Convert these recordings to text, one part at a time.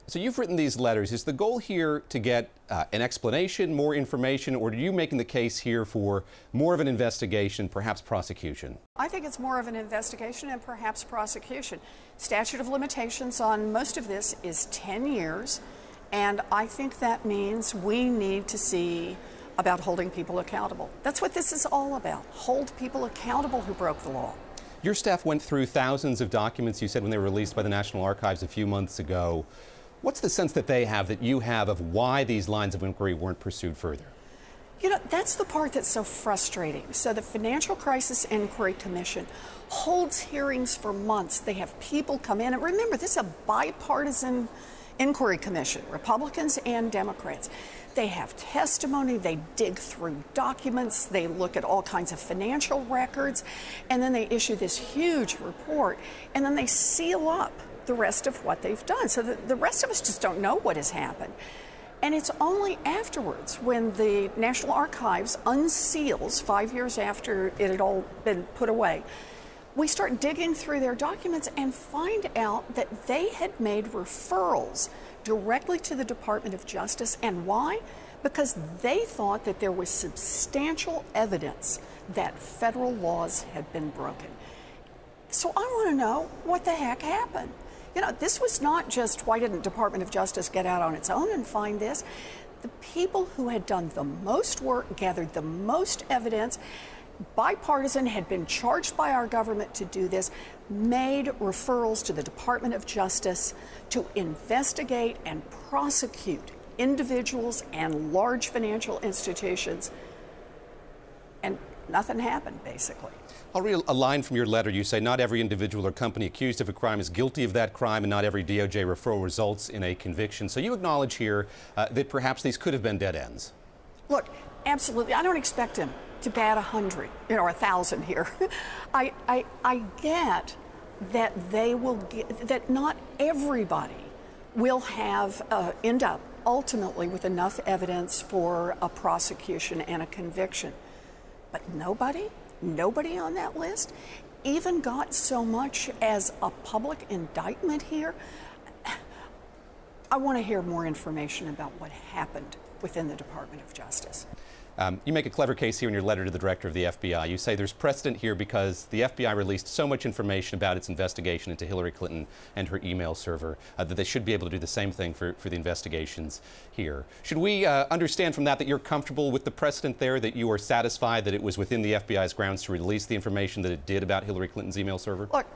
So you've written these letters. Is the goal here to get an explanation, more information, or are you making the case here for more of an investigation, perhaps prosecution? I think it's more of an investigation and perhaps prosecution. Statute of limitations on most of this is 10 years, and I think that means we need to see about holding people accountable. That's what this is all about, hold people accountable who broke the law. Your staff went through thousands of documents, you said, when they were released by the National Archives a few months ago. What's the sense that they have, that you have, of why these lines of inquiry weren't pursued further? You know, that's the part that's so frustrating. So the Financial Crisis Inquiry Commission holds hearings for months. They have people come in. And remember, this is a bipartisan inquiry commission, Republicans and Democrats. They have testimony, they dig through documents, they look at all kinds of financial records, and then they issue this huge report, and then they seal up the rest of what they've done. So the rest of us just don't know what has happened. And it's only afterwards, when the National Archives unseals, 5 years after it had all been put away, we start digging through their documents and find out that they had made referrals directly to the Department of Justice. And why? Because they thought that there was substantial evidence that federal laws had been broken. So I want to know what the heck happened. You know, this was not just, why didn't Department of Justice get out on its own and find this? The people who had done the most work, gathered the most evidence, bipartisan, had been charged by our government to do this, made referrals to the Department of Justice to investigate and prosecute individuals and large financial institutions, and nothing happened, basically. I'll read a line from your letter. You say, not every individual or company accused of a crime is guilty of that crime, and not every DOJ referral results in a conviction. So you acknowledge here that perhaps these could have been dead ends. Look, absolutely. I don't expect him to bat 100, or 1,000 here. I get that that not everybody will end up ultimately with enough evidence for a prosecution and a conviction. But nobody on that list even got so much as a public indictment here. I want to hear more information about what happened within the Department of Justice. You make a clever case here in your letter to the director of the FBI. You say there's precedent here because the FBI released so much information about its investigation into Hillary Clinton and her email server that they should be able to do the same thing for the investigations here. Should we understand from that you're comfortable with the precedent there, that you are satisfied that it was within the FBI's grounds to release the information that it did about Hillary Clinton's email server? Look,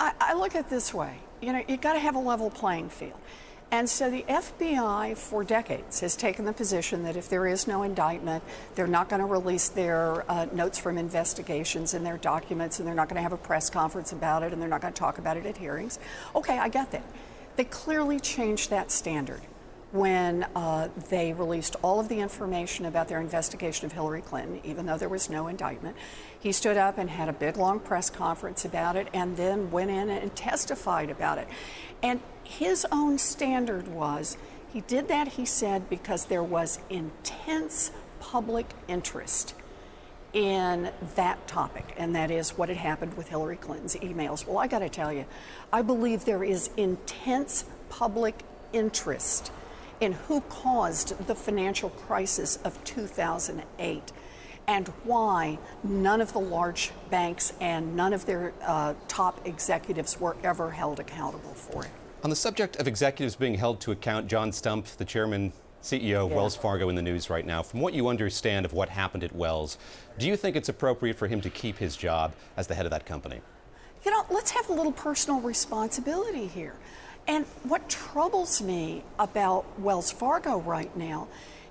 I look at it this way. You know, you've got to have a level playing field. And so the FBI for decades has taken the position that if there is no indictment, they're not going to release their notes from investigations and their documents, and they're not going to have a press conference about it, and they're not going to talk about it at hearings. Okay, I get that. They clearly changed that standard when they released all of the information about their investigation of Hillary Clinton, even though there was no indictment. He stood up and had a big, long press conference about it, and then went in and testified about it. And his own standard was, he did that, he said, because there was intense public interest in that topic, and that is what had happened with Hillary Clinton's emails. Well, I got to tell you, I believe there is intense public interest in who caused the financial crisis of 2008 and why none of the large banks and none of their top executives were ever held accountable for it. On the subject of executives being held to account, John Stump, the chairman, CEO of Wells Fargo, in the news right now. From what you understand of what happened at Wells, do you think it's appropriate for him to keep his job as the head of that company? You know, let's have a little personal responsibility here. And what troubles me about Wells Fargo right now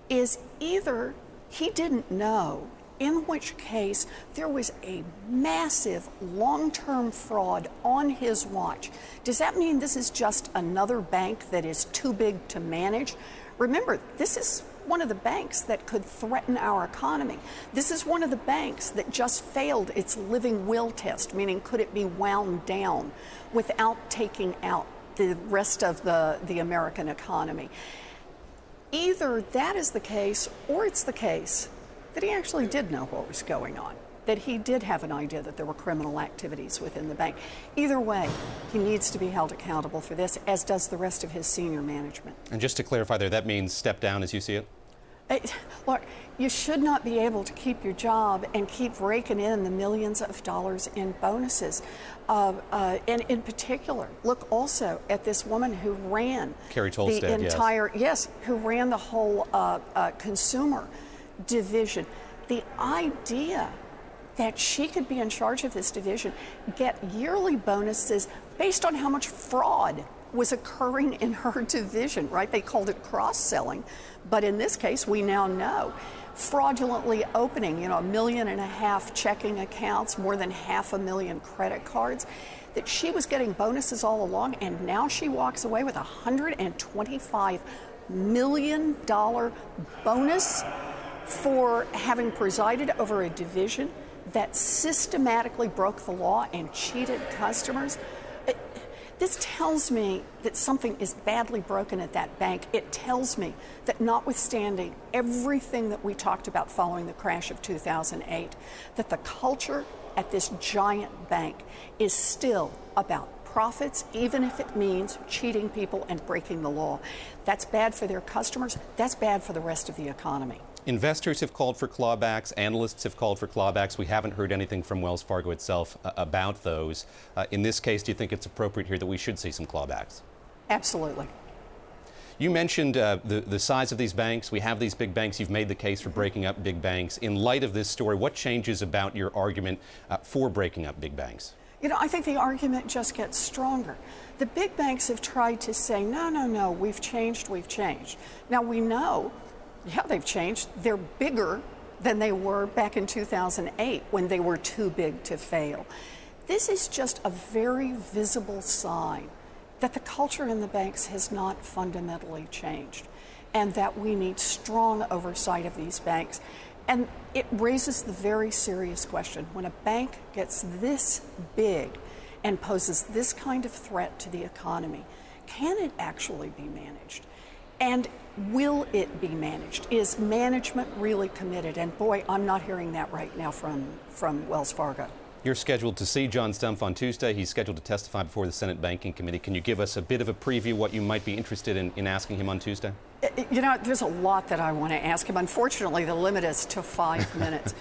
is either he didn't know, in which case there was a massive long-term fraud on his watch. Does that mean this is just another bank that is too big to manage? Remember, this is one of the banks that could threaten our economy. This is one of the banks that just failed its living will test, meaning could it be wound down without taking out the rest of the American economy. Either that is the case, or it's the case that he actually did know what was going on. that he did have an idea that there were criminal activities within the bank. Either way, he needs to be held accountable for this, as does the rest of his senior management. And just to clarify there, that means step down as you see it? Look, you should not be able to keep your job and keep raking in the millions of dollars in bonuses. And in particular, look also at this woman who ran the entire, who ran the whole consumer division. The idea that she could be in charge of this division, get yearly bonuses based on how much fraud was occurring in her division, right? They called it cross-selling. But in this case, we now know, fraudulently opening, 1.5 million checking accounts, more than 500,000 credit cards, that she was getting bonuses all along, and now she walks away with a $125 million bonus for having presided over a division that systematically broke the law and cheated customers. This tells me that something is badly broken at that bank. It tells me that notwithstanding everything that we talked about following the crash of 2008, that the culture at this giant bank is still about profits, even if it means cheating people and breaking the law. That's bad for their customers. That's bad for the rest of the economy. Investors have called for clawbacks. Analysts have called for clawbacks. We haven't heard anything from Wells Fargo itself about those. In this case, do you think it's appropriate here that we should see some clawbacks? Absolutely. You mentioned the size of these banks. We have these big banks. You've made the case for breaking up big banks. In light of this story, what changes about your argument for breaking up big banks? I think the argument just gets stronger. The big banks have tried to say, no, we've changed. Now we know, they've changed. They're bigger than they were back in 2008 when they were too big to fail. This is just a very visible sign that the culture in the banks has not fundamentally changed, and that we need strong oversight of these banks. And it raises the very serious question, when a bank gets this big and poses this kind of threat to the economy, can it actually be managed? And will it be managed? Is management really committed? And boy, I'm not hearing that right now from Wells Fargo. You're scheduled to see John Stumpf on Tuesday. He's scheduled to testify before the Senate Banking Committee. Can you give us a bit of a preview what you might be interested in asking him on Tuesday? There's a lot that I want to ask him. Unfortunately, the limit is to 5 minutes.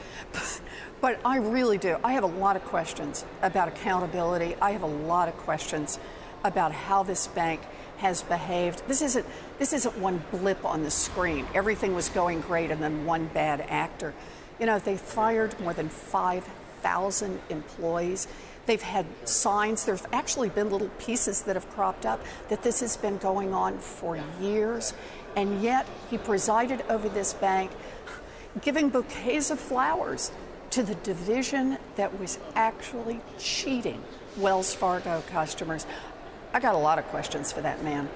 But I really do. I have a lot of questions about accountability. I have a lot of questions about how this bank has behaved. This isn't one blip on the screen. Everything was going great and then one bad actor. They fired more than 5,000 employees. They've had signs. There's actually been little pieces that have cropped up that this has been going on for years. And yet he presided over this bank, giving bouquets of flowers to the division that was actually cheating Wells Fargo customers. I got a lot of questions for that man.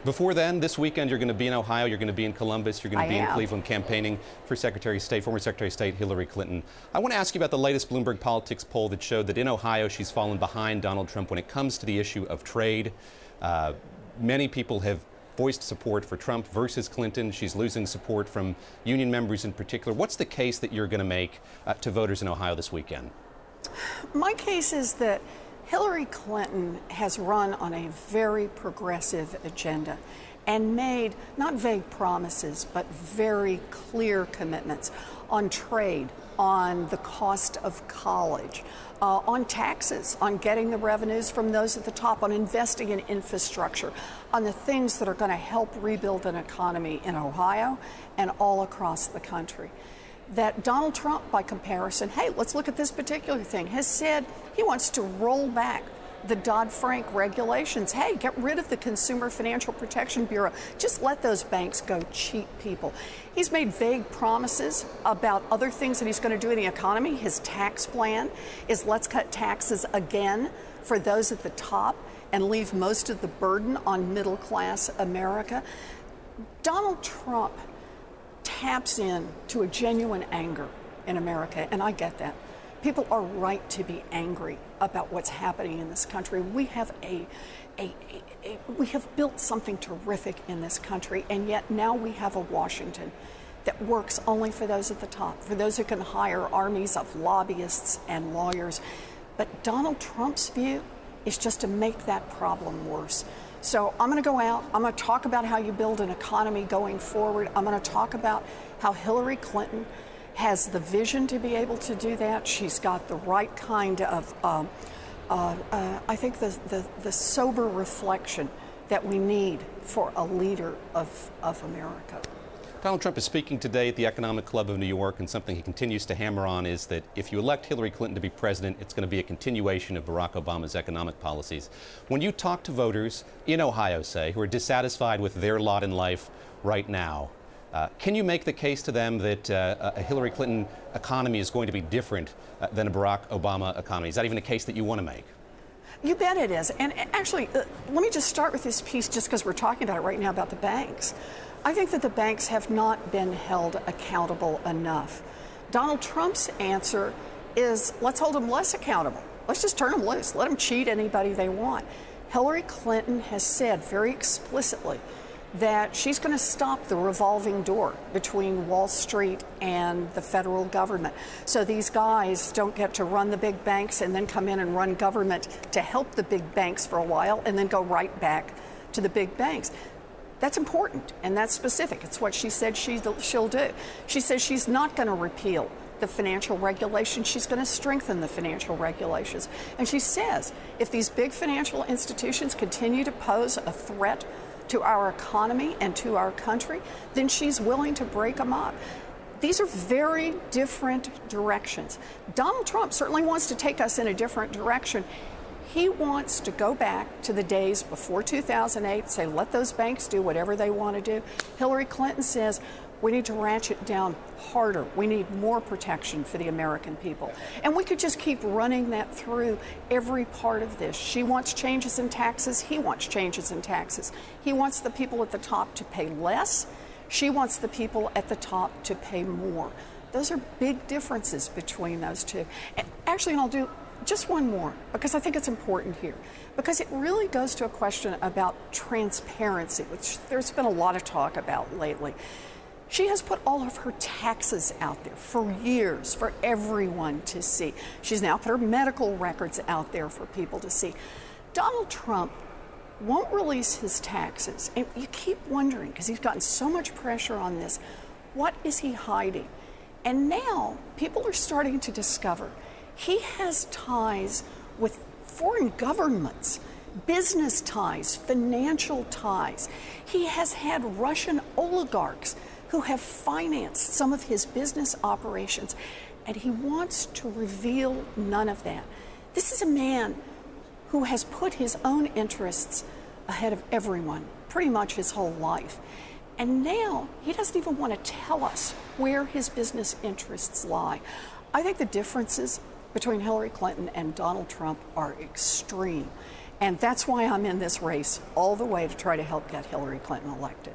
Before then, this weekend, you're going to be in Ohio, you're going to be in Columbus, you're going to be in Cleveland campaigning for Secretary of State, former Secretary of State Hillary Clinton. I want to ask you about the latest Bloomberg Politics poll that showed that in Ohio, she's fallen behind Donald Trump when it comes to the issue of trade. Many people have voiced support for Trump versus Clinton. She's losing support from union members in particular. What's the case that you're going to make to voters in Ohio this weekend? My case is that Hillary Clinton has run on a very progressive agenda and made not vague promises, but very clear commitments on trade, on the cost of college, on taxes, on getting the revenues from those at the top, on investing in infrastructure, on the things that are going to help rebuild an economy in Ohio and all across the country. That Donald Trump, by comparison, hey, let's look at this particular thing, has said he wants to roll back the Dodd-Frank regulations. Hey, get rid of the Consumer Financial Protection Bureau. Just let those banks go cheat people. He's made vague promises about other things that he's going to do in the economy. His tax plan is let's cut taxes again for those at the top and leave most of the burden on middle-class America. Donald Trump taps in to a genuine anger in America, and I get that. People are right to be angry about what's happening in this country. We have we have built something terrific in this country, and yet now we have a Washington that works only for those at the top, for those who can hire armies of lobbyists and lawyers. But Donald Trump's view is just to make that problem worse. So I'm going to go out, I'm going to talk about how you build an economy going forward. I'm going to talk about how Hillary Clinton has the vision to be able to do that. She's got the right kind of, I think, the sober reflection that we need for a leader of America. Donald Trump is speaking today at the Economic Club of New York, and something he continues to hammer on is that if you elect Hillary Clinton to be president, it's going to be a continuation of Barack Obama's economic policies. When you talk to voters in Ohio, say, who are dissatisfied with their lot in life right now, can you make the case to them that a Hillary Clinton economy is going to be different than a Barack Obama economy? Is that even a case that you want to make? You bet it is. And actually, let me just start with this piece just because we're talking about it right now about the banks. I think that the banks have not been held accountable enough. Donald Trump's answer is let's hold them less accountable. Let's just turn them loose. Let them cheat anybody they want. Hillary Clinton has said very explicitly that she's going to stop the revolving door between Wall Street and the federal government. So these guys don't get to run the big banks and then come in and run government to help the big banks for a while and then go right back to the big banks. That's important and that's specific. It's what she said she'll do. She says she's not going to repeal the financial regulations. She's going to strengthen the financial regulations. And she says if these big financial institutions continue to pose a threat to our economy and to our country, then she's willing to break them up. These are very different directions. Donald Trump certainly wants to take us in a different direction. He wants to go back to the days before 2008, say, let those banks do whatever they want to do. Hillary Clinton says, we need to ratchet down harder. We need more protection for the American people. And we could just keep running that through every part of this. She wants changes in taxes. He wants changes in taxes. He wants the people at the top to pay less. She wants the people at the top to pay more. Those are big differences between those two. And actually, and I'll do just one more, because I think it's important here, because it really goes to a question about transparency, which there's been a lot of talk about lately. She has put all of her taxes out there for years for everyone to see. She's now put her medical records out there for people to see. Donald Trump won't release his taxes. And you keep wondering, because he's gotten so much pressure on this, what is he hiding? And now people are starting to discover he has ties with foreign governments, business ties, financial ties. He has had Russian oligarchs who have financed some of his business operations, and he wants to reveal none of that. This is a man who has put his own interests ahead of everyone pretty much his whole life. And now he doesn't even want to tell us where his business interests lie. I think the differences between Hillary Clinton and Donald Trump are extreme. And that's why I'm in this race all the way to try to help get Hillary Clinton elected.